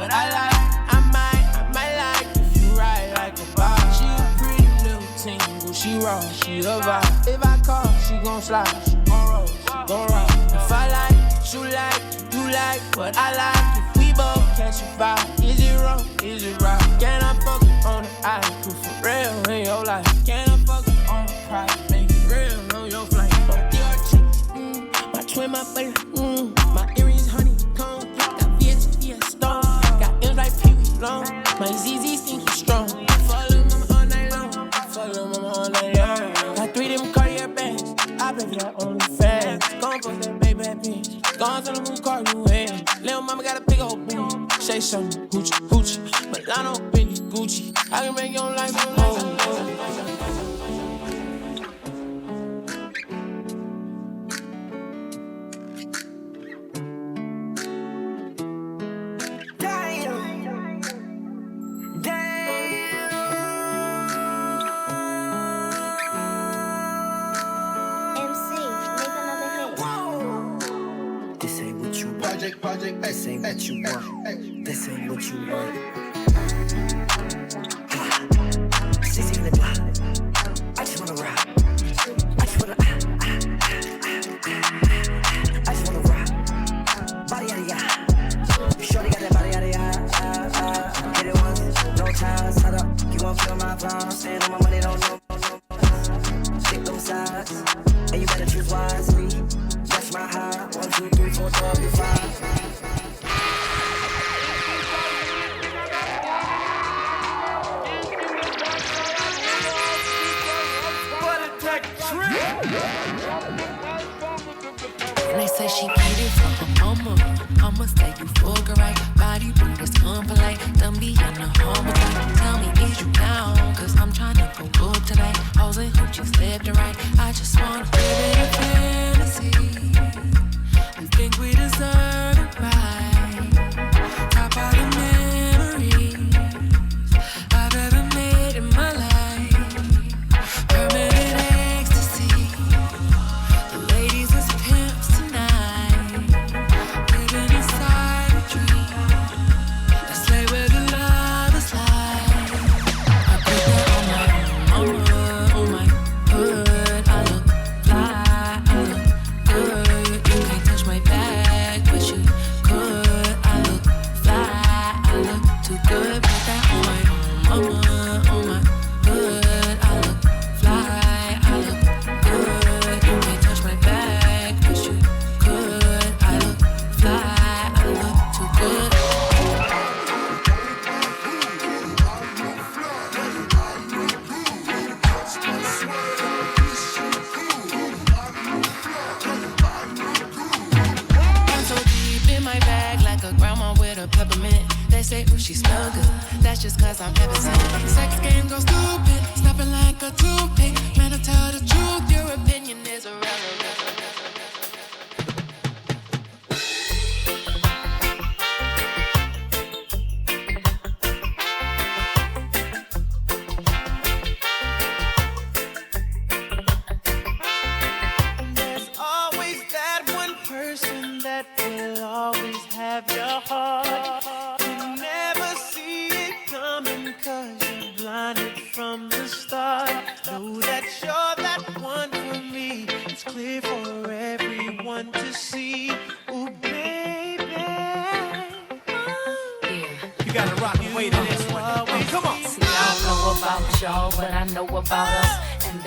but I might like if you ride like a bike. She a pretty little tingle, she raw, she a vibe. If I call, she gon' slide, she gon' roll, gon' rock. If I like, you like what I like. If we both catch a vibe, is it wrong, is it right? Can I fuck on the island, proof for real in your life? Can I fuck on the private, make it real on your flight? Your chick, my twin, my buddy, my earrings, honeycomb. Got VST stone, got M's like Pee-wee long. My ZZ think you strong. Follow mama all night long, follow mama all night long. Got 3 them Cartier bags, I bet that only fast. Gon' post that baby at me. Gone to the moon, car you in. Lil' mama got a big old boom. Say something, hoochie. Milano, Benny, Gucci. I can make your life home. Project, this ain't what you want. This ain't what you want. 16 in the block. I just wanna rock. I just wanna I just wanna rock. Body yada yada. Shorty got that body yada yada. Hit it once, no time. Shut up. You won't feel my palms. Stand on my money, don't know. Stick them sides, and you better choose wisely. That's my high. 1, 2, 3, 4, 5. And they say she get it from her mama. I'ma stay you full right. Body builders come polite. Them be in the humble time. Tell me, is you down? Cause I'm tryna go good today. Hoes and hoochies left and right. I just wanna live in a fantasy. I think we deserve it right. Top out the memories I've ever made in my life. Permanent ecstasy. The ladies is pimps tonight. Living inside a dream. Let's play where the love is like. I put that on my hood. I look fly, I look good. You can't touch my bag, but you could. I look fly, I look too good. Put that on my hood. I look fly, I look good. You can't touch my bag, but you could. I look fly, I look too good. I'm so deep in my bag like a grandma with a peppermint. They say, ooh, she smell good. That's just cause I'm heaven sent. Sex game goes stupid, snapping like a toothpick. Man, I tell the truth, your opinion is irrelevant. There's always that one person that will always have your heart. You never see it coming cause you're blinded from the start. Know that you're that one for me. It's clear for everyone to see. Ooh, baby. You gotta rock and wait on this one. Come on. See, I don't know about y'all, but I know about us. And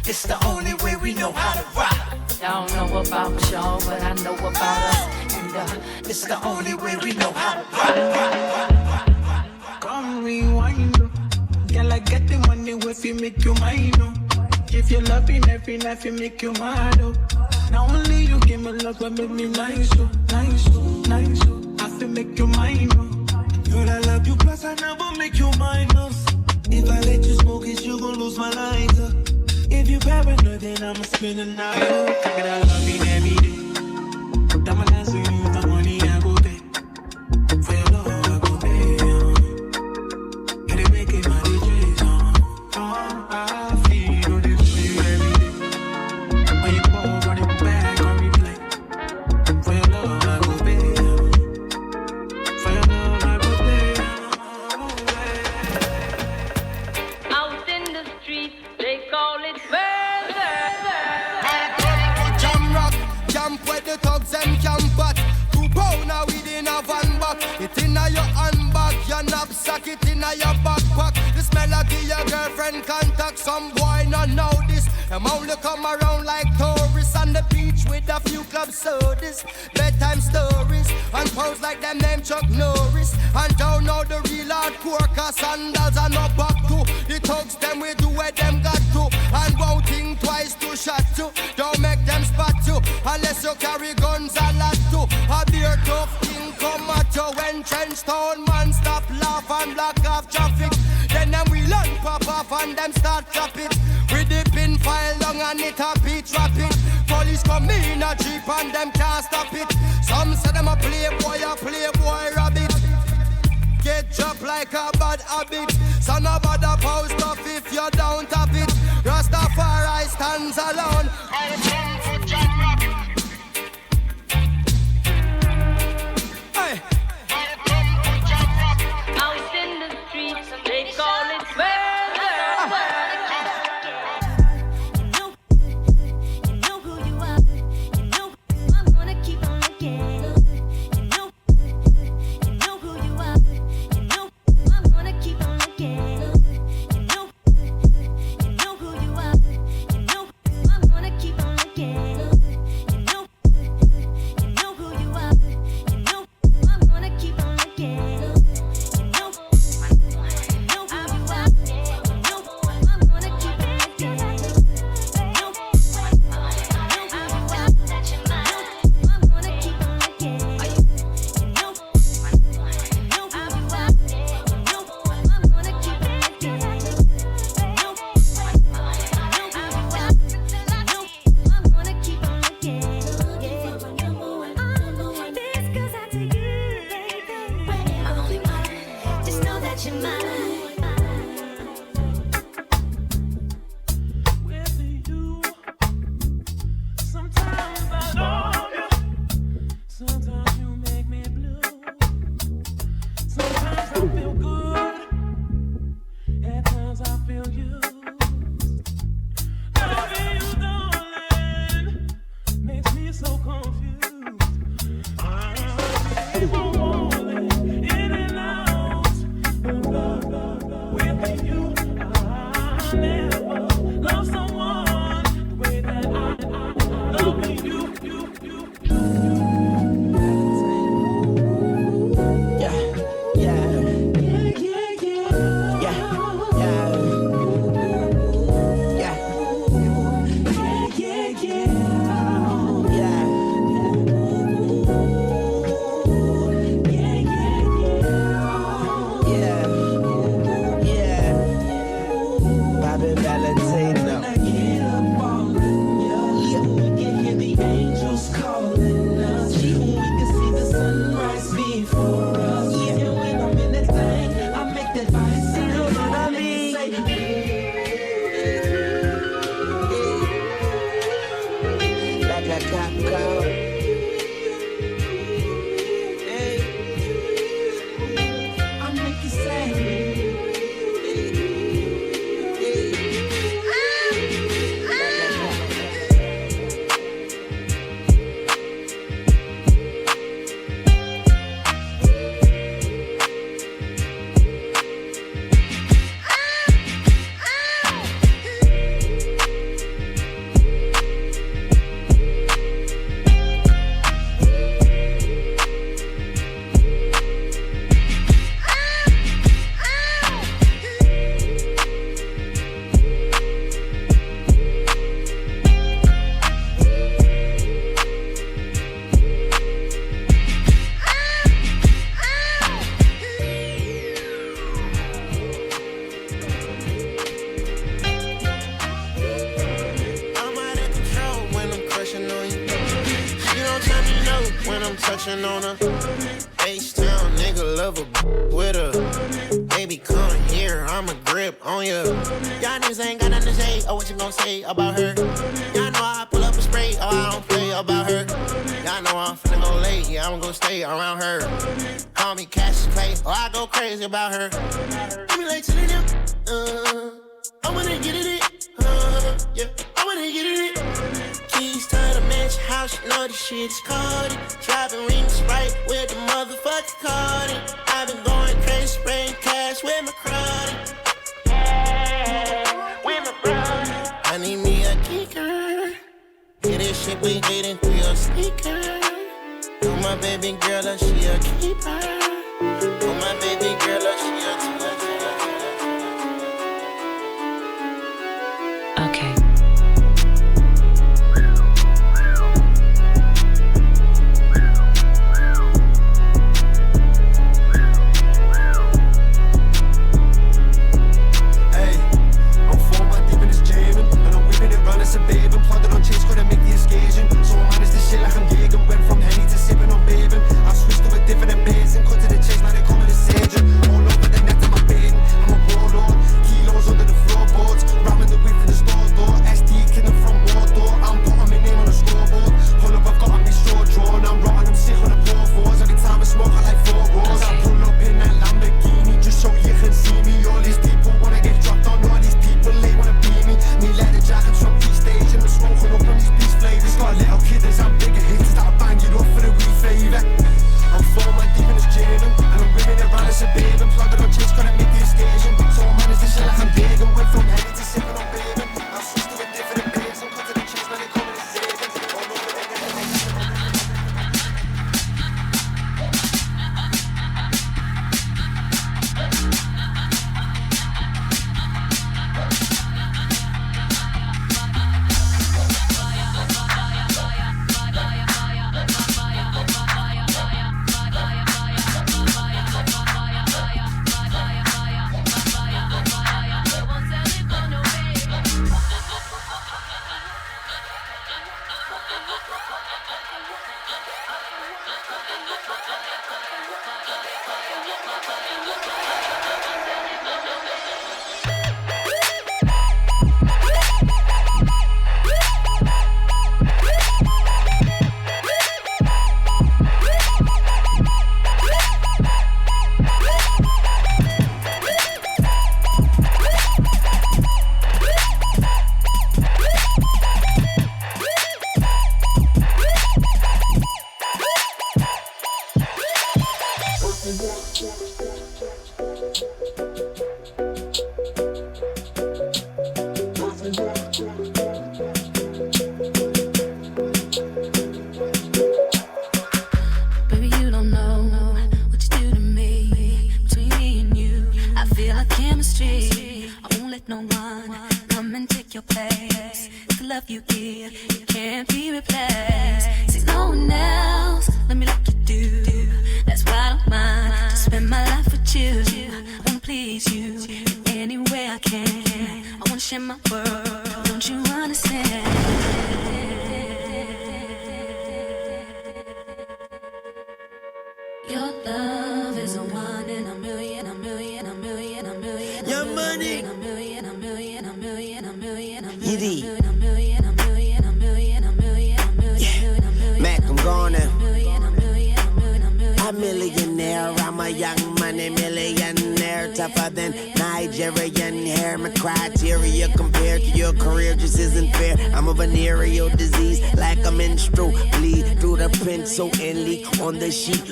It's the only way we know how to rock. I don't know about y'all, but I know about us. And It's the only way we know how to rock. Come rewind. Girl, I get the money if you make you mine. If you're loving every night, you make you mad. Not only you give me love, but make me nice. Nice. I feel make you mine. Girl, I love you, plus I never make you minus. If I let you smoke it, you gon' lose my lighter. If you paranoid, then I'ma spend the night. Girl, I love you every day. I'ma dance with you, the money I go pay. For your love, I go pay. Can they make it my DJs? I feel this for you every day. When you go running back on replay. For your love, I go pay. For your love, I go pay. in your backpack. This melody your girlfriend contact. Some boy not know this. Them only come around like tourists on the beach with a few club sodas, bedtime stories, and pose like them name Chuck Norris. And don't know the real hardcore, cause sandals are not back to. The thugs them we do what them got to, and won't think twice to shot to. Don't make them spot you, unless you carry guns a lot too. A beer tough king come at you when trench town man stop laugh and block off traffic. Then them we learn pop off and them start drop it. We dip in file long and it a beat rapid. Police come in a jeep and them can't stop it. Some say them a playboy rabbit. Get dropped like a bad habit. So no bother post up if you don't have it. Rastafari stands alone. Hey. Out in the streets, they call it murder. touching on her. H-Town nigga love a with her. Baby, come here, I'ma grip on ya. Y'all niggas ain't got nothing to say. Oh, what you gon' say about her? Y'all know I pull up a spray. Oh, I don't play about her. Y'all know I'm finna go late. Yeah, I'm gonna stay around her. Call me Cash Play. Oh, I go crazy about her. Give me late to the dip. I wanna get it. Yeah, I wanna get it. Keys to the mansion house, you know this shit is cold. Driving ring Sprite with the motherfucking card. I've been going crazy, spraying cash. cash with my crowd. With my brother. I need me a kicker. Get this shit we dating through your speaker. Oh my baby girl, that she a keeper. Oh my baby girl, that she a keeper. Okay. As a babe and plotted on chase, couldn't make the occasion. So I managed this shit like I'm Jagan. Went from Henny to sipping on bathing. I switched to a different pace and cut to the chase, now they call me the sage. All over the net of my pain, I'm a warlord. Kilos under the floorboards, ramming the whip to the store door. ST killing from Mordor, I'm putting my name on the scoreboard. Pull up, I've got on me straw drawn. I'm rotting, I'm sick on the poor fours. Every time I smoke, I like 4 roars. I pull up in that Lamborghini just so you can see me. All these people wanna get dropped on, all these people they wanna be me. Me like the jackets from stage and I'm smoking up on these beast flavors. Got little kids, I'm bigger hits that I bang it up for the wee favour. I'm 4 man deep in this Jaden, and I'm women around as a babe. And plotted on chase, couldn't make the occasion. So I managed this shit like I'm big and went from Henny to sipping on bathing. I switched to a different pace and cut to the chase, now they call me the sage. All over the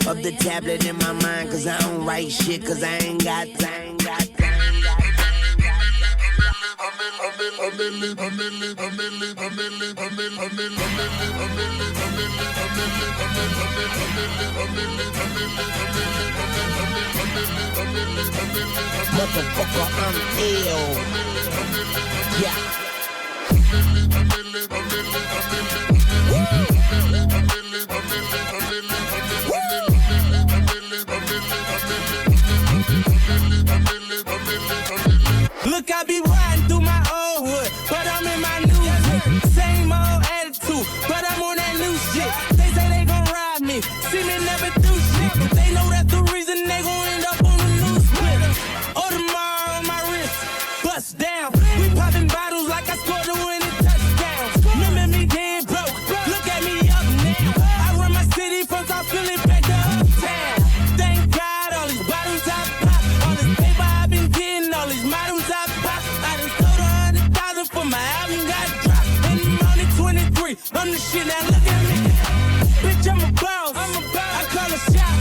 of the tablet in my mind, cause I don't write shit, cause I ain't got time. Motherfucker, I'm ill. Yeah. Look, I be riding through my old hood, but I'm in my new hood. Same old attitude, but I'm on that new shit. They say they gon' ride me, see me never do shit, but they know that's the reason they gon' end up on the news split. Or tomorrow on my wrist, bust down. We popping bottles like I scored a winning touchdown. Remember me dead broke, look at me up now. I run my city from South Philly back to uptown. Thank God all these bottles I pop, all this paper I've been getting, all these models I pop. I done sold 100,000 for my album got dropped. And I'm only 23, I'm the shit, now look at me. Bitch, I'm a boss, I call a shot.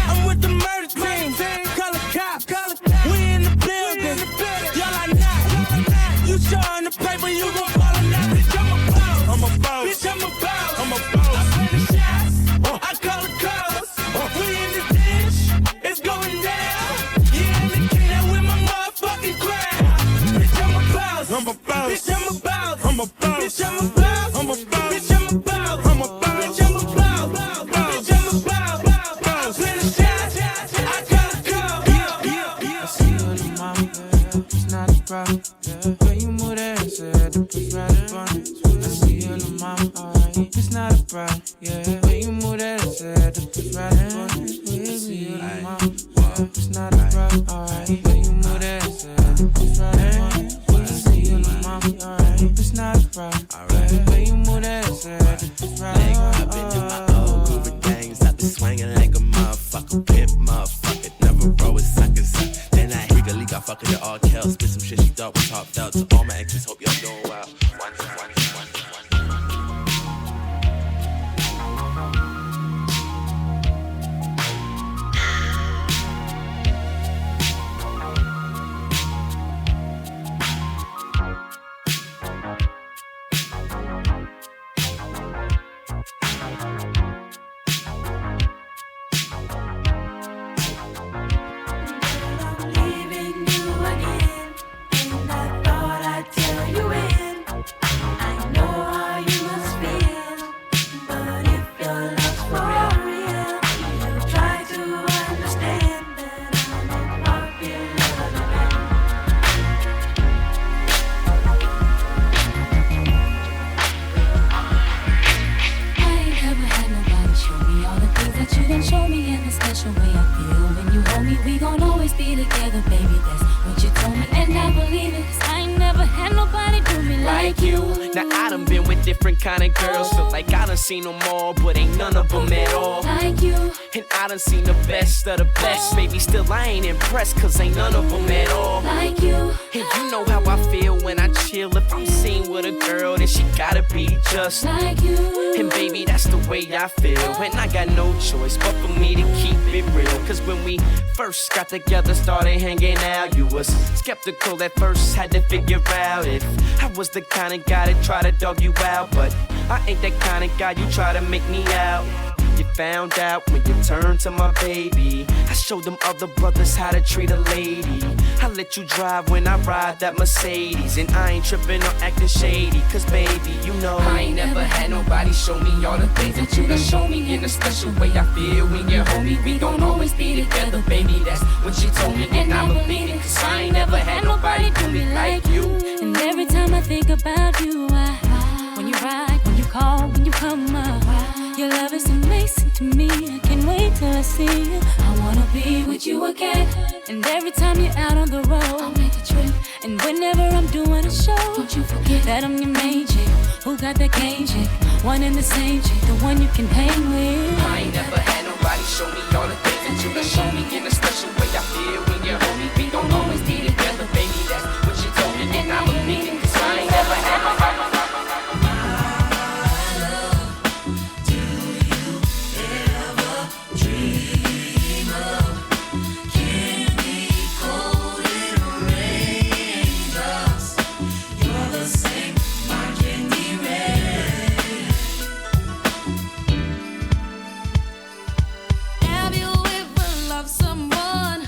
I'm with the murder team, call a cop. We I'm a boss. I'm a boss. Bitch, I'm a boss. I'm a boss. Bitch, I'm a boss. Bitch, I'm a boss. I play the shots. I gotta go. I see you in the mama. It's not a problem. When you move that ass, the push right up on it. I see you in the mama. Alright, it's not a problem. Yeah, when you move that ass, the push right up on it. I see you in the mama. It's not a problem. Alright, when you move that ass, the push right up on it. I see you in the mama. Alright, it's not a problem. Alright, when you move that ass, the push right up on it. My old grooving gangs, I be swinging like a motherfucker, pimp motherfucker, never roll with suckers. Then I legally got fucking it all tell, spit some shit she thought was top out. To all my exes, hope y'all doing well. Show me in a special way I feel when you hold me. We gon' always be together, baby. That's what you told me, and I believe it. 'Cause I ain't never had nobody do me like you. Now I done been with different kind of girls. Feel like I done seen them all, but ain't none of them at all like you. And I done seen the best of the best. Baby, still I ain't impressed, 'cause ain't none of them at all like you. And you know how I feel when I chill. If I'm seen with a girl, then she gotta be just like you. And baby, that's the way I feel. And I got no choice but for me to keep it real. 'Cause when we first got together, started hanging out, you was skeptical at first, had to figure out if I was the kind of guy that try to dog you out. But I ain't that kind of guy you try to make me out. You found out when you turned to my baby. I showed them other brothers how to treat a lady. I let you drive when I ride that Mercedes. And I ain't tripping or acting shady, 'cause baby, you know I ain't never had nobody show me all the things that you done show me. In a special way I feel when you're home. We gon' always be together, baby, that's what she told me. And I believe it, 'cause I ain't never had nobody do me like you. And every time I think about you, when you ride, when you call, when you come up, your love is amazing to me. I can't wait till I see you. I wanna be with you again. And every time you're out on the road, I'll make a trip. And whenever I'm doing a show, don't you forget that I'm your main chick. Who got that game chick? One and the same chick, the one you can hang with. I ain't never had nobody show me all the things that you done show me. In a special way I feel when you're home. We gon' always be together, baby, that's what you told me. And I believe it, 'cause I ain't never had nobody. Have you ever loved someone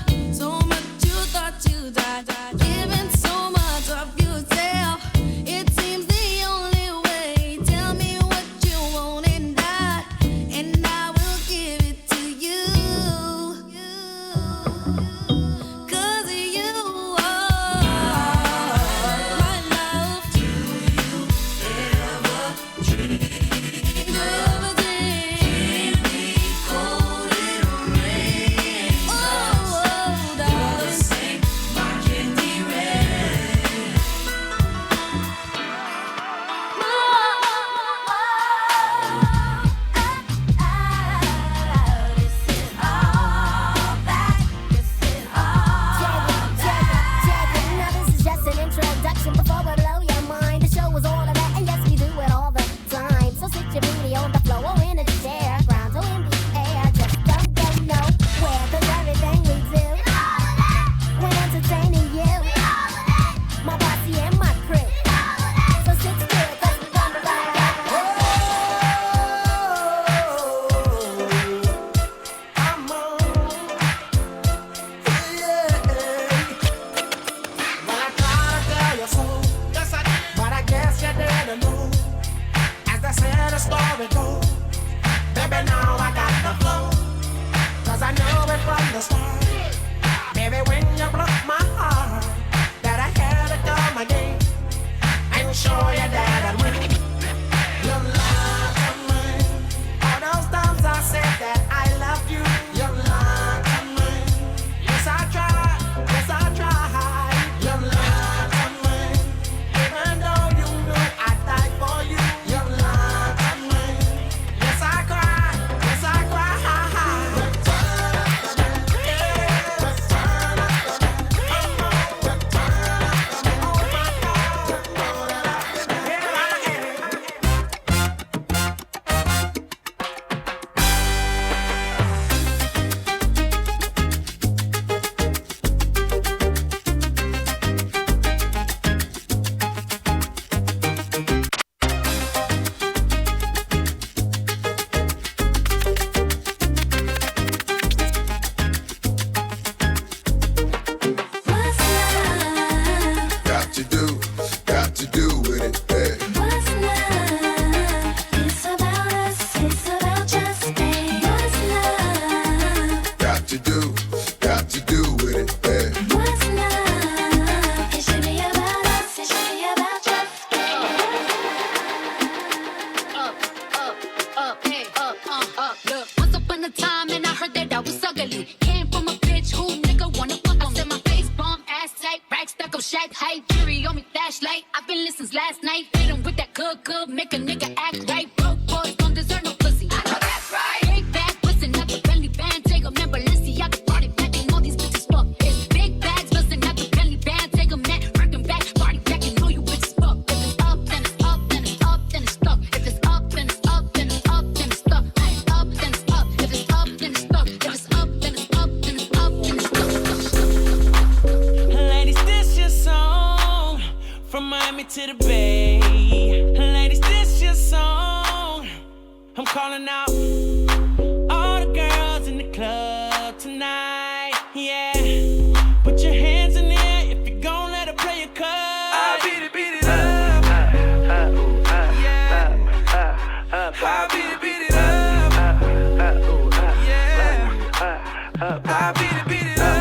last night. Hit him with that good, make a nigga act right. Broke boys don't deserve no pussy. I know that's right. Big bag, bustin' at the Bentley band. Take 'em in Balenciaga party back and all these bitches fuck. It's big bags, bustin' at the Bentley band. Take 'em that working back, party back and know you bitches fuck. If it's up, then it's up, then it's up, then it's stuck. If it's up, then it's up, then it's up, then it's stuck. It's up, then it's up. If it's up, then it's stuck. If it's up, then it's up, then it's up, then it's stuck. Ladies, this your song from Miami to the Bay. Ladies, this your song. I'm calling out all the girls in the club tonight. Yeah, put your hands in the air if you gon' let her play your card. I beat it up. Yeah, I beat it up. Yeah, I beat it up.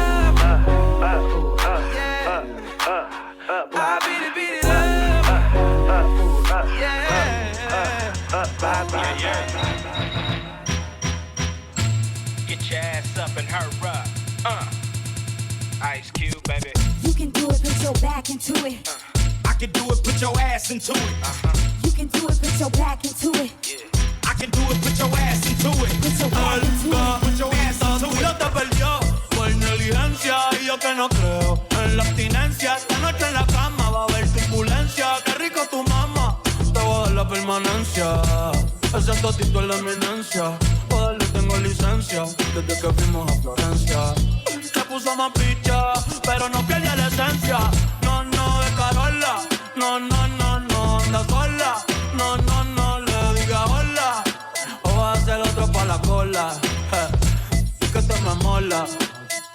Get your ass up and hurry up. Ice Cube, baby. You can do it, put your back into it. I can do it, put your ass into it. You can do it, put your back into it. I can do it, put your ass into it. Put your back into it. Put your ass into it. Yo te perdió por negligencia y yo que no creo en la abstinencia. Esta noche en la cama va a haber turbulencia. Qué rico tu mamá, te voy a dar la permanencia. Ese totito es la eminencia. Para darle tengo licencia desde que fuimos a Florencia. Se puso más picha, pero no pierde la esencia. No, de Carola. No, anda sola. No, le diga hola. O va a ser otro pa' la cola. Que te me mola.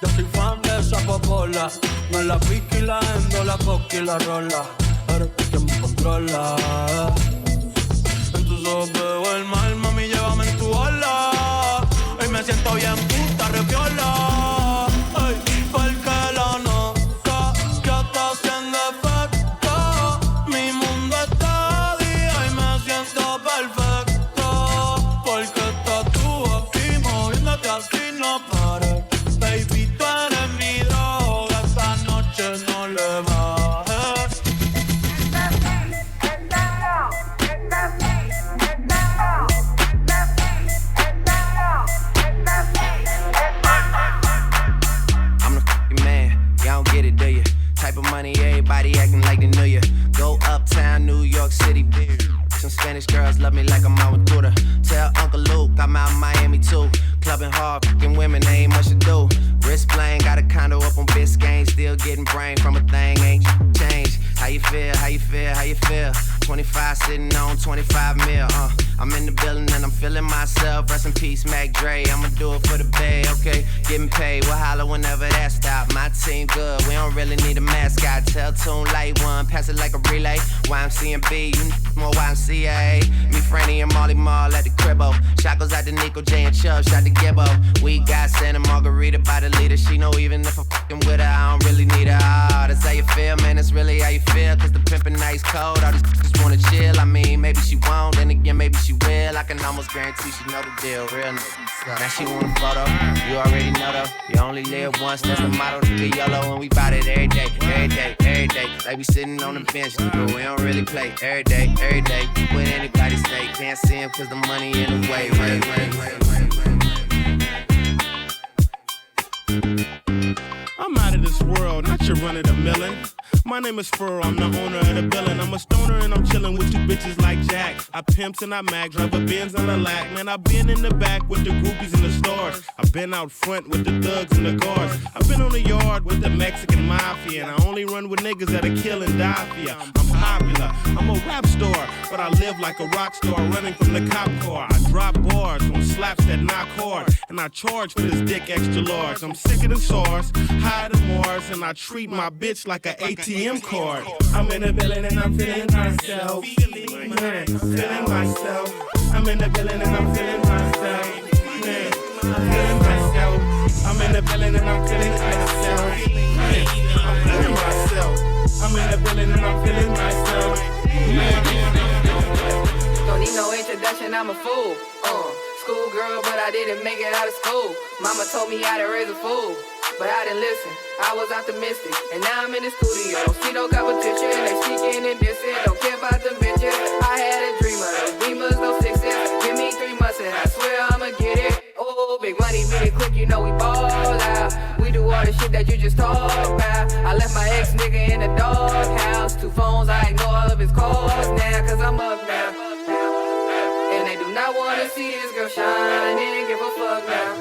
Yo soy fan de esa popola. Me la pica y la endo, la coca y la rola. Eres tú quien me controla. En tus ojos veo el mal, mami, llévame en tu ola. Hoy me siento bien puta, reviola. Ay, porque la nota ya está haciendo efecto. Mi mundo está día y me siento perfecto. Porque estás tú aquí, moviéndote así, no pares. Baby, tú eres mi droga, esta noche no le bajes. I'm the f***ing man, y'all don't get it, do ya? Type of money, everybody acting like they knew ya. Go uptown, New York City, bitch. Some Spanish girls love me like I'm out with Buddha. Tell Uncle Luke I'm out in Miami too. Clubbing hard, f***ing women, they ain't much to do. Wrist playing, got a condo up on Biscayne. Still getting brain from a thing, ain't changed. How you feel, how you feel, how you feel? 25 sitting on 25 mil, I'm in the building and I'm feeling myself. Rest in peace, Mac Dre, I'ma do it for the bay, okay? Getting paid, we'll holler whenever that stop. My team good, we don't really need a mascot. Tell Tune Light One, pass it like a relay. YMC and B, you more YMCA. Me, Franny, and Molly Mall at the cribbo. Shot goes out to Nico, J, and Chubb, shot to Gibbo. We got Santa Margarita by the leader. She know even if I'm fucking with her, I don't really need her. Oh, that's how you feel, man, that's really how you feel. Cause the pimpin' nice cold, all these just wanna chill. I mean, maybe she won't, then again, maybe she will. I can almost guarantee she know the deal, real nigga. Now she want a photo, you already know though. You only live once, that's the motto, nigga, YOLO. And we bout it every day, every day, every day. Like we sitting on the bench, nigga, we don't really play. Every day, what anybody say. Can't see him cause the money in the way, right. I'm out of this world, not your run of the millin'. My name is Furrow, I'm the owner of the building. I'm a stoner and I'm chillin' with two bitches like Jack. I pimps and I mag, drive a Benz and a lack. Man, I've been in the back with the groupies in the stores. I've been out front with the thugs and the guards. I've been on the yard with the Mexican mafia. And I only run with niggas that'll kill and die for ya. I'm popular, I'm a rap star, but I live like a rock star running from the cop car. I drop bars on slaps that knock hard. And I charge for this dick extra large. I'm sicker than SARS, higher than Mars. And I treat my bitch like an ATM card. I'm in the building and I'm feeling myself. Man, I'm feeling myself. I'm in the building and I'm feeling myself. Man, I'm feeling myself. I'm in the building and I'm feeling myself. Man, I'm feeling myself. I'm in the building and I'm feeling myself. Man. Don't need no introduction, I'm a fool. schoolgirl, but I didn't make it out of school. Mama told me how to raise a fool, but I didn't listen. I was optimistic, and now I'm in the studio. See no competition, they speaking and dissing. Don't care about them bitches. I had a dream of those beamers, those sixes. Give me 3 months and I swear I'ma get it. Oh, big money, meet it quick, you know we ball out. We do all the shit that you just talk about. I left my ex nigga in the doghouse. 2 phones, I ignore all of his calls now, cause I'm up now. And they do not wanna see this girl shine. They didn't give a fuck now.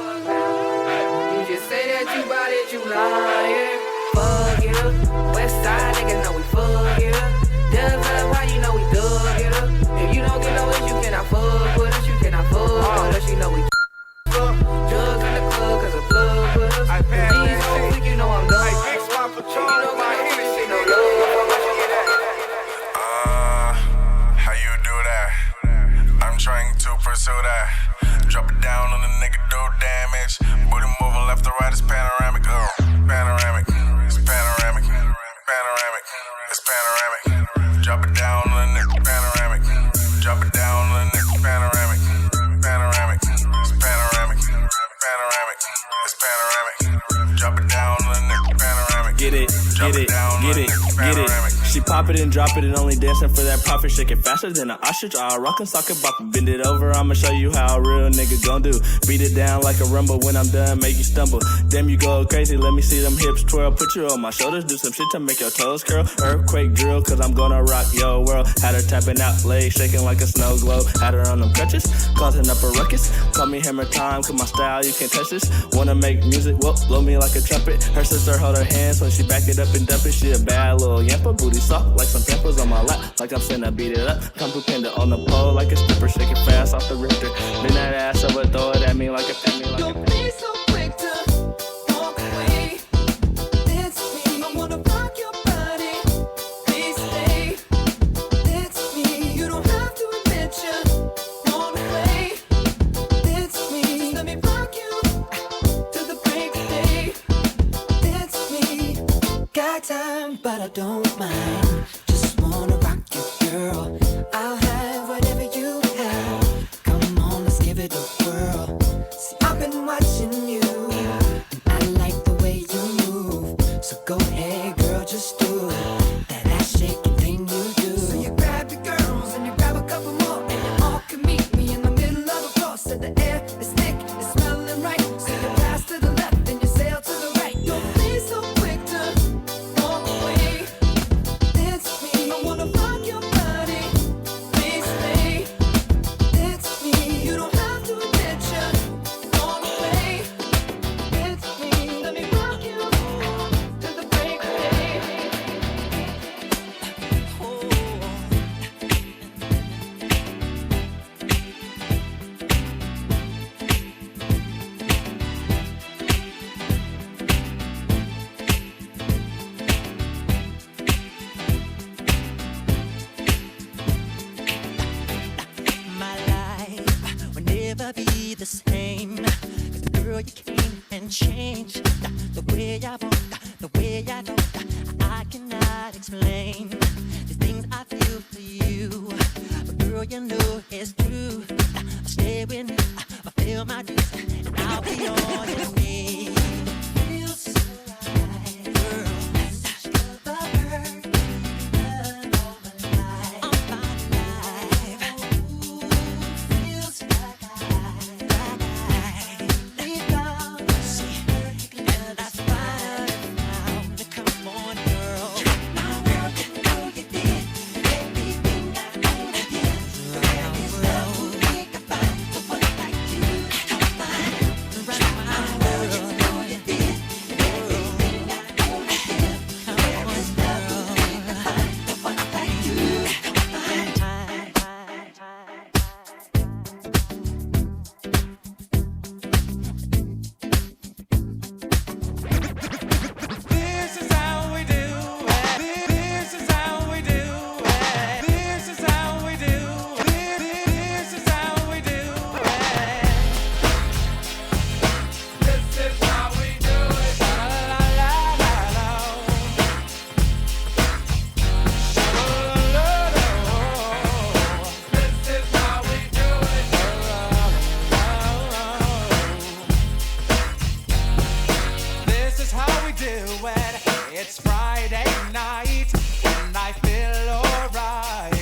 You just say that you bout it, you lying. Fuck it up. West side niggas know we fuck it up. Dubs up, how you know we dug it up? If you don't get no wish, you cannot fuck with us. You cannot fuck with us, you know we drugs in the club, cause a plug with us. These hoes think you know I'm done. Big spot for Charlie, you know my haters say no love. How you do that? I'm trying to pursue that. Drop it down on the nigga, do damage. Booty moving left to right, it's panoramic. Oh, panoramic. It's panoramic. Panoramic. It's panoramic. Drop it down on the nigga, panoramic. Drop it down on the nigga, panoramic. Panoramic. It's panoramic. Panoramic. It's panoramic. Drop it down on the nigga, panoramic. Get it, get it, get it, get it. She pop it and drop it and only dancing for that profit. Shake it faster than an ostrich. I'll rock and sock it, bop it, bend it over. I'ma show you how a real nigga gon' do. Beat it down like a rumble. When I'm done, make you stumble. Damn, you go crazy. Let me see them hips twirl. Put you on my shoulders. Do some shit to make your toes curl. Earthquake drill, cause I'm gonna rock your world. Had her tapping out, legs shaking like a snow globe. Had her on them crutches, causing up a ruckus. Call me hammer time, cause my style, you can't touch this. Wanna make music, whoop, blow me like a trumpet. Her sister hold her hands when she back it up and dump it. She a bad little yampa, booty soft like some pampers on my lap. Like I'm finna beat it up. Come to panda on the pole like a stripper, shake it fast off the Richter. Bend that ass over, throw it at me like a Don't be so quick to walk away. That's me. I wanna rock your body. Please stay. That's me. You don't have to admit you wanna play. That's me. Just let me rock you to the break of day. That's me. Got time, but I don't mind. Just wanna rock you, girl. I'll have whatever you have. Come on, let's give it a whirl. See, I've been watching you, and I like the way you move. So go ahead, girl, just do that ass shaking thing you do. So you grab your girls and you grab a couple more, and you all can meet me in the middle of the floor. So the air is thick, it's smelling right. So you pass to the left and you sail to the right. Don't be so quick to walk away. That's me. I wanna rock your body. Please stay. That's me. You don't have to admit you wanna play. That's me. Let me rock you to the break of day. My life will never be the same. 'Cause girl, you came and changed the way I want, the way I don't. I cannot explain the things I feel for you. But girl, you know it's true. I'll stay with you, I'll feel my dues, and I'll be all you need. Feels so right, girl. Such the bird. Right. It's Friday night and I feel alright.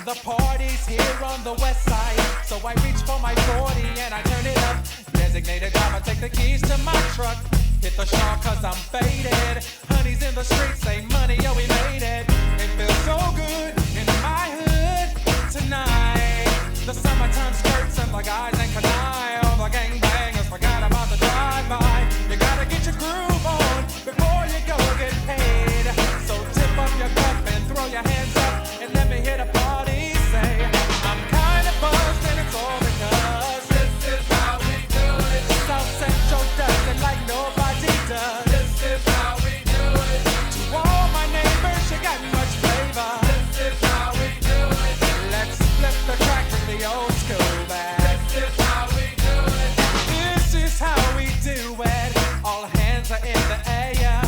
The party's here on the west side, so I reach for my 40 and I turn it up. Designated driver, take the keys to my truck. Hit the shore cause I'm faded. Honey's in the streets, say money, yo, we made it. It feels so good in my hood tonight. The summertime skirts and the guys ain't canine. All the gangbangers forgot about the drive-by. You gotta get your groove on before you go get paid. So tip up your cup and throw your hands up and let me hear the party say, I'm kinda buzzed and it's all because this is how we do it. South Central does it like nobody does. This is how we do it. To all my neighbors, you got much flavor. This is how we do it. Let's flip the track from the old school back. This is how we do it. This is how we do it. All hands are in the air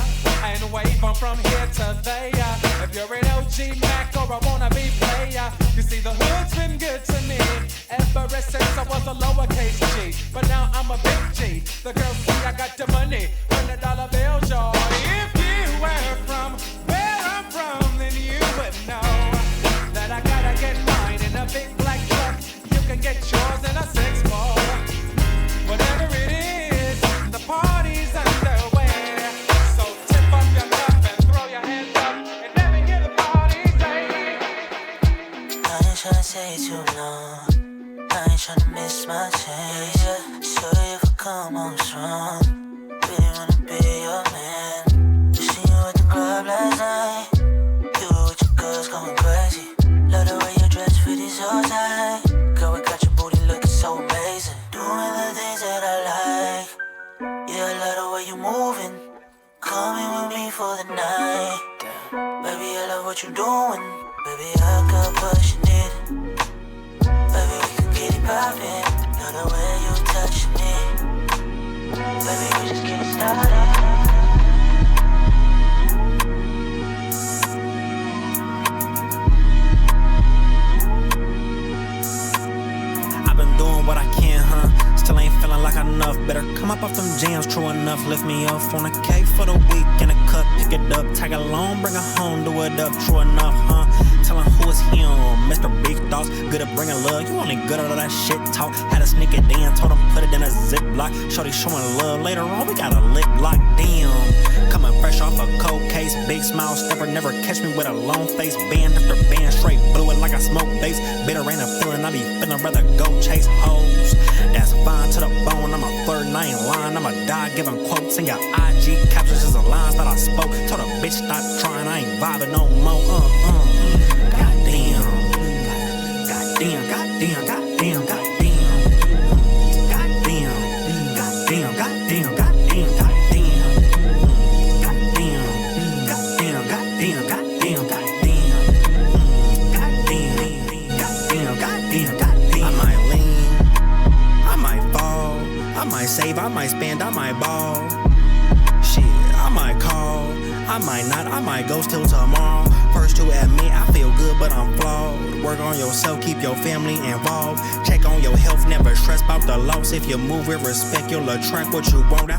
and wave from here to there. If you're an OG Mac or a wannabe player, you see the hood's been good to me ever since I was a lowercase G. But now I'm a big G. The girls see I got the money, $100 bills, y'all. If you were from where I'm from, then you would know that I gotta get mine in a big black truck. You can get yours in a 6-4. Whatever it is, the party's underway. So tip up your cup and throw your hands up and let me hear the party say. I ain't tryna stay too long. I ain't tryna miss my chance. Sorry if I come on strong. Really wanna be your man. See you at the club last night. You were with your girls going crazy. Love the way you dress, pretty so tight. Girl, we got your booty looking so amazing. Doing the things that I like. Yeah, I love the way you moving. Coming with me for the night. Baby, I love what you're doing. Baby, I got what you need. Baby, we can get it poppin'. Love the way you touching it. Baby, we just getting started. I've been doing what I can, huh? Still ain't feeling like enough. Better come up off them jams, true enough. Lift me up on a cake for the week in a cup. Pick it up, tag along, bring it home, do it up, true enough, huh? Tellin' who is him, Mr. Big Thoughts. Good at bringing love, you only good at all that shit talk. Had to sneak it in, told him put it in a Ziploc. Shorty showing love, later on we got a lip lock, damn. Coming fresh off a cold case, big smile, stepper, never catch me with a long face. Band after band, straight blew it like a smoke base. Bitter ain't a feeling, I be feeling, rather go chase hoes. That's fine to the bone, I'm a flirt, and I ain't lying. I'm a die giving quotes, and your IG captions is the lines that I spoke. Told a bitch stop trying, I ain't vibing no more, Goddamn, goddamn, goddamn, goddamn, goddamn. Goddamn, goddamn, goddamn, goddamn, goddamn. Goddamn, goddamn, goddamn, goddamn. Goddamn, goddamn, goddamn. I might lean, I might fall, I might save, I might spend, I might ball. Shit, I might call, I might not, I might ghost till tomorrow. First to admit, I feel good, but I'm flawed. Work on yourself, keep your family involved. Check on your health, never stress about the loss. If you move with respect, you'll attract what you want.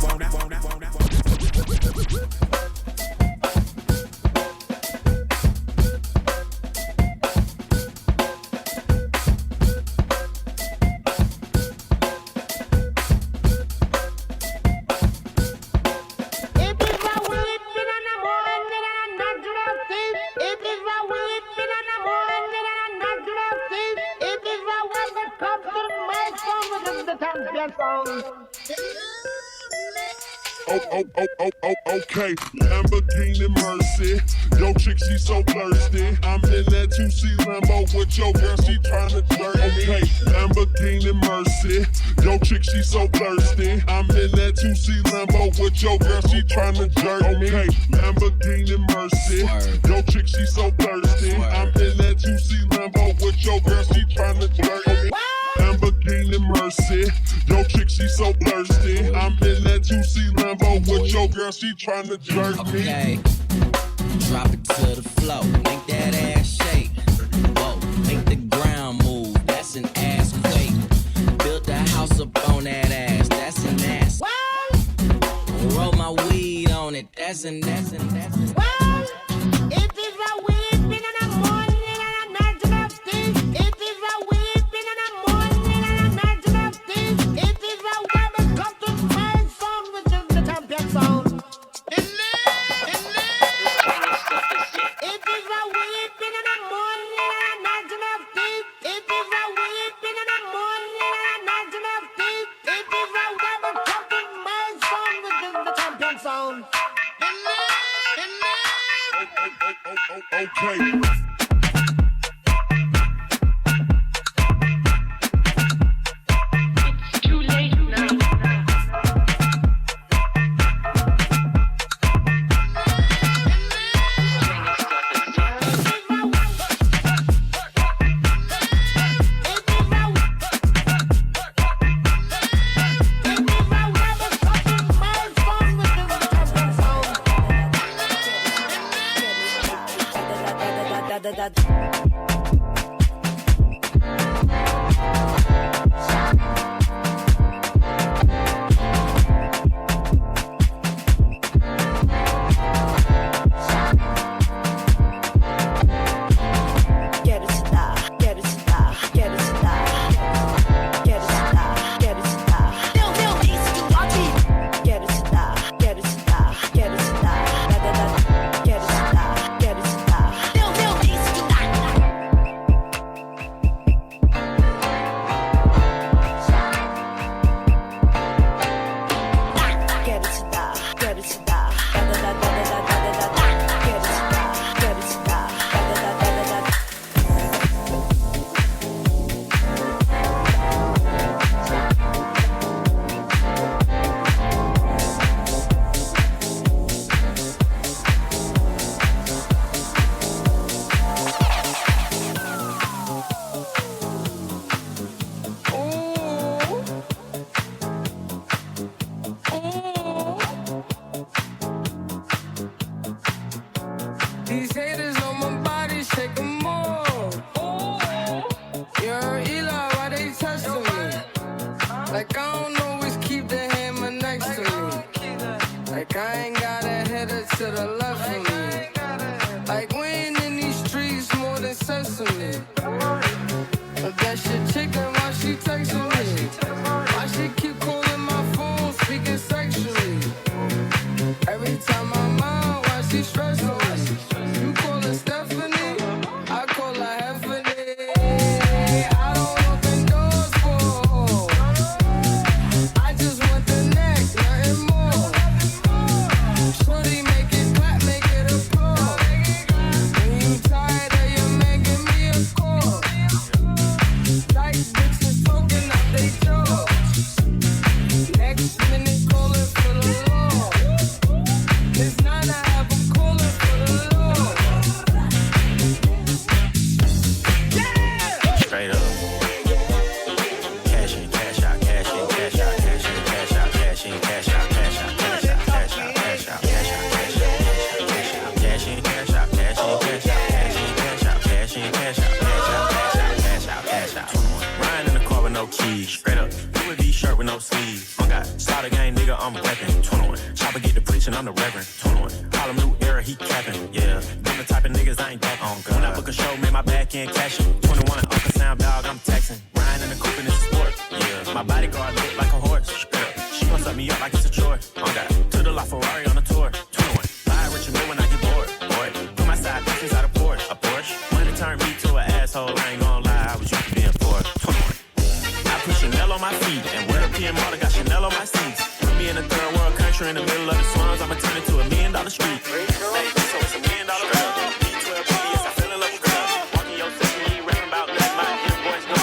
Okay, Lamborghini Mercy. Yo, chick, she so thirsty. I'm in that 2C Lambo with your girl, she tryna flirt me. Okay, Lamborghini Mercy. Yo, chick, she so thirsty. I'm in that 2C Lambo with your girl, she tryna jerk me. Okay, Lamborghini Mercy. Yo, chick, she so thirsty. I'm in that 2C Lambo with your girl, she tryna jerk me. Lamborghini Mercy. Yo, chick, she so thirsty. I'm in that 2C Lambo with your girl, she tryna jerk me. Okay, drop it to the floor, make that ass shake. Whoa, make the ground move, that's an ass quake. Built the house up on that ass, that's an ass. Roll my weed on it, dancing, dancing, dancing. It is a weeping and a mourning and a night of things. It is a weeping and a mourning and a night of things. It is a woman come to my song, which is the champion sound. It is a weeping and a mourning and a night of things. It is a weeping and a mourning and a night of things. It is a woman come to my song, which is the champion sound. Okay. Too late now. These haters on my body, shake them all. You're Eli, why they testing me? Like I don't always keep the hammer next to me. Like I ain't got a header to the left of me. Like we ain't in these streets more than sesame. But that shit chicken, why she texting me? Why she keep calling my phone, speaking sexually? Every time I'm out, why she stressing me? You call her Stephanie, I call her Heffany. I don't open doors for her. I just want the neck, nothing more. Shorty, make it clap, make it applaud. When you tired of your man, give me a call. Like bitches talking out they jaw. Next minute calling for the law. It's 9 I have them calling for the law. Straight up. Cash in, cash out, cash in, cash out, cash in, cash out, cash in, cash out, cash out, cash out, cash out, cash out, cash out, cash out, cash in, cash out, cash in, cash out, cash in, cash out, cash in, cash out, cash out, cash out, cash out, cash out. Riding in the car with no keys, straight up. Louis V shirt with no sleeves. I got slaughter gang nigga, I'm reppin'. 21. Chopper get the preaching, I'm the reverend. 21. Call him new era, he capping. Yeah, them the type of niggas I ain't that on. When I book a show, make my back end cash it. 21, Uncle Sound Dog, I'm texting. Riding in the coupe and it's a sport. Yeah, my bodyguard look like a horse. Straight up. She gon' suck me up like it's a chore. On God, to the La Ferrari on a tour. 21. Buy Richard Mille when I get bored. Boy, put my side pieces out of Porsche. A Porsche. Money turned me to an asshole. I ain't gon' lie, I was used to being poor. 21. I put Chanel on my feet and wear a PM model, got Chanel on my seats. Put me in a third world country in the middle of the slums, I'ma turn it to $1 million street. Hey, so it's $1 million girl. B12 yes, I fell in love with girls. Walking your session, you ain't rapping about let my invoice go.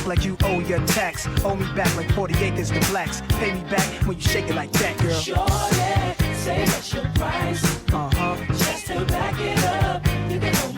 Like you owe your tax. Owe me back like 40 acres to blacks. Pay me back when you shake it like that, girl. Shorty, say what's your price? Just to back it up, you can owe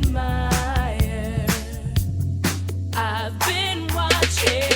admire. I've been watching.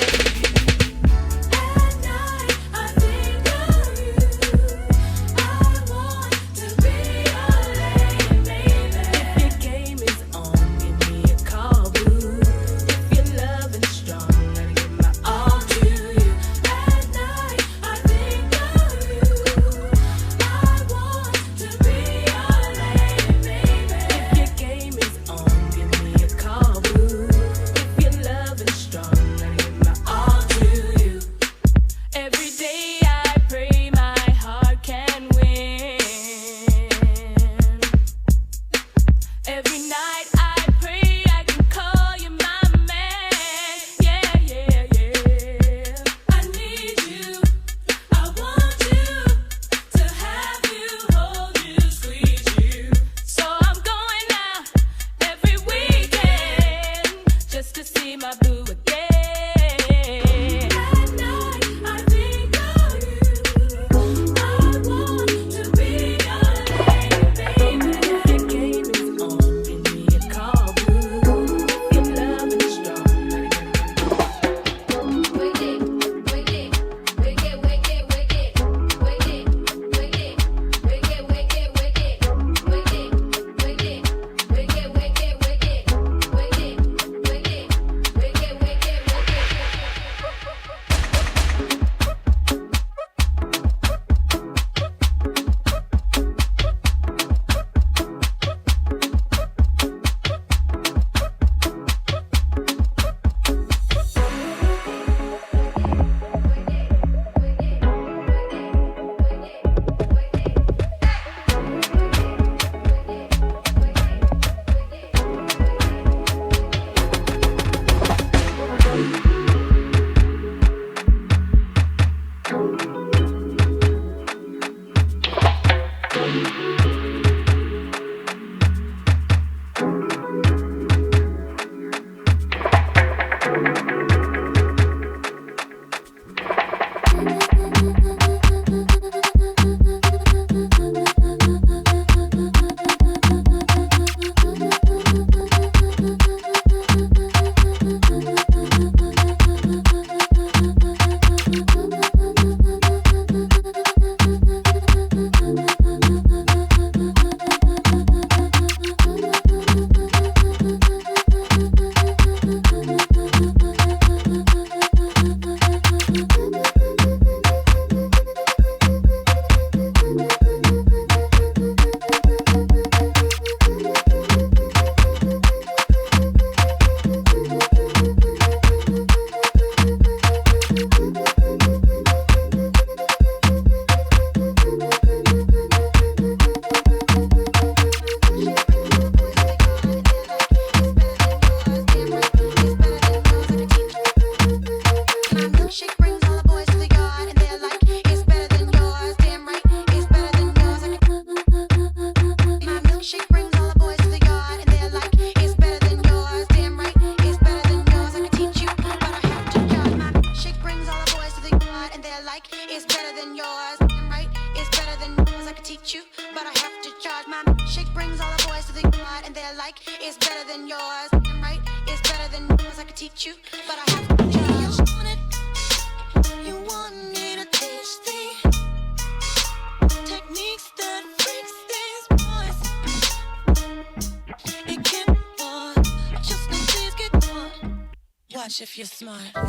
Watch if you're smart. La la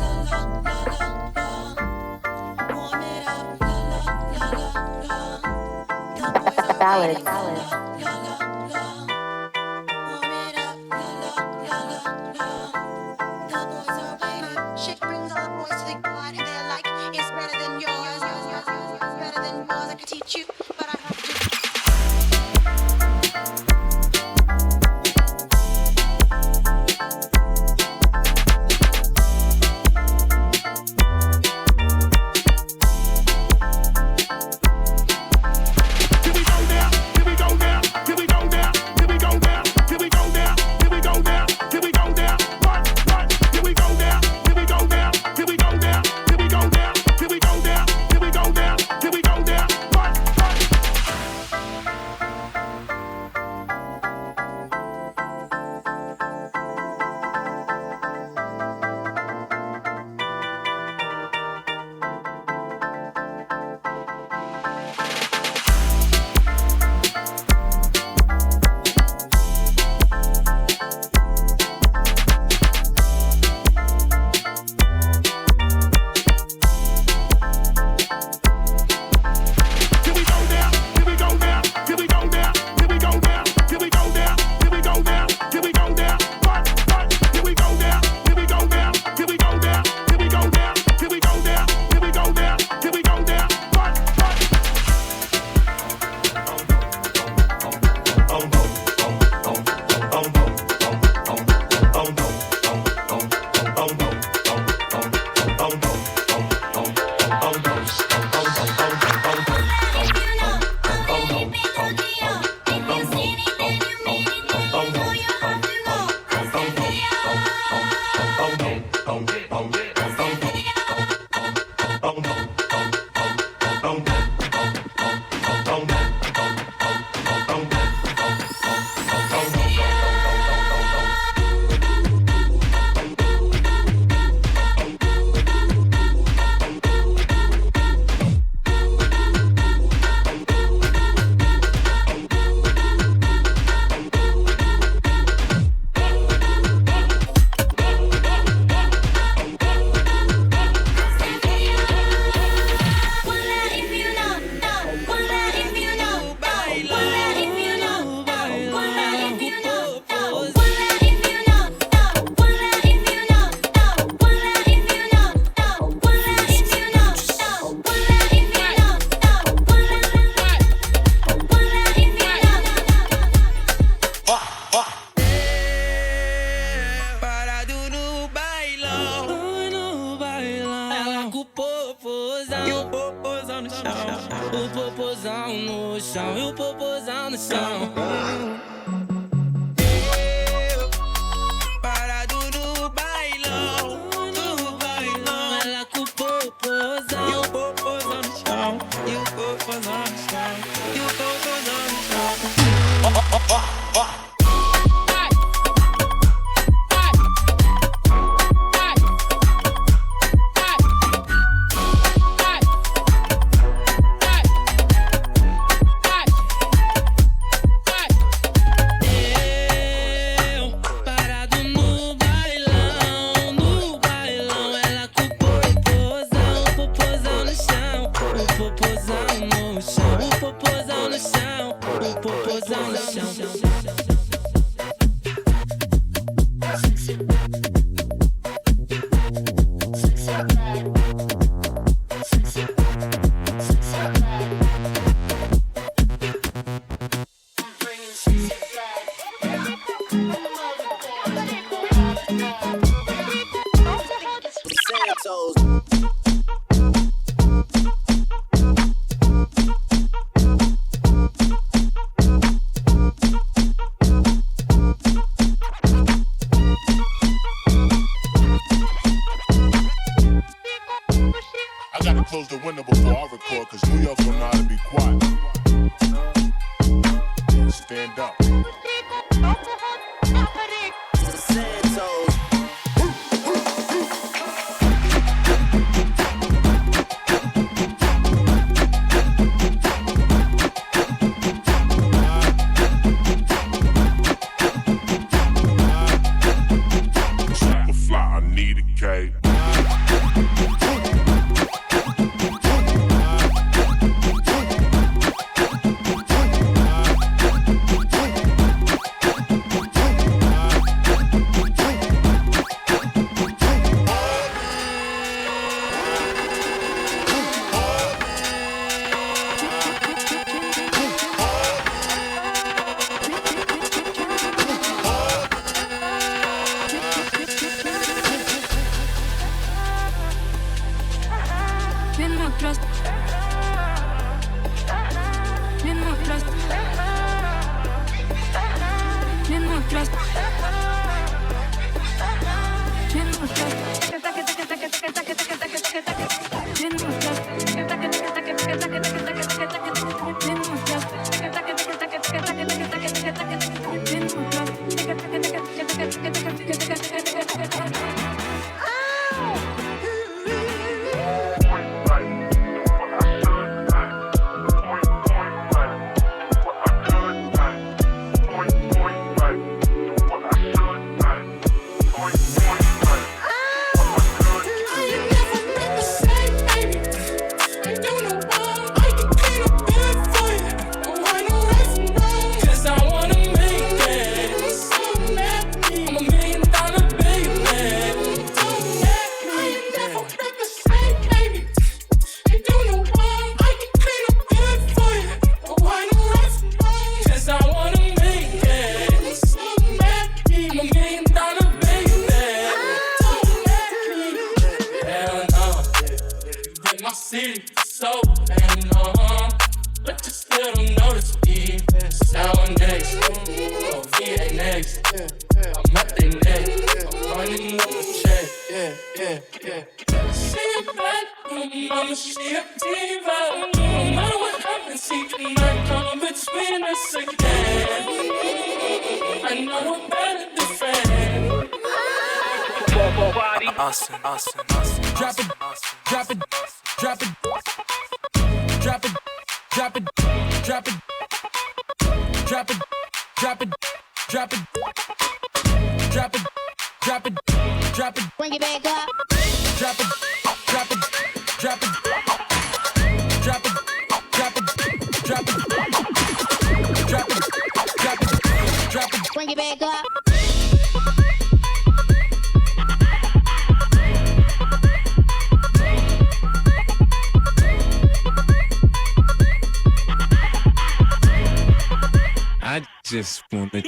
la la la. Warm it up. La la la la la. The boys are Ballad. waiting. La la la la. Warm it up. La la la la. The boys are waiting. Shit brings all the boys to the quad, and they're like, it's better than yours. It's better than yours. I could teach you, but I have to. Here we go O popozão no chão e o popozão no chão. Eu parado no bailão, ela com o popozão. E o popozão no chão, e o popozão no chão, e o popozão no chão. Close the window before I record, cause New York don't know how to be quiet. Stand up. Superfly, I need a cake. Austin. Drop it, drop it, drop it, drop it, drop it, drop it, drop it, drop it, drop it, drop it, drop it, drop it, bring it back up. Drop it, drop it, drop it, drop it, drop it, drop it, drop it, drop it, drop it, bring it back up. I just wanna.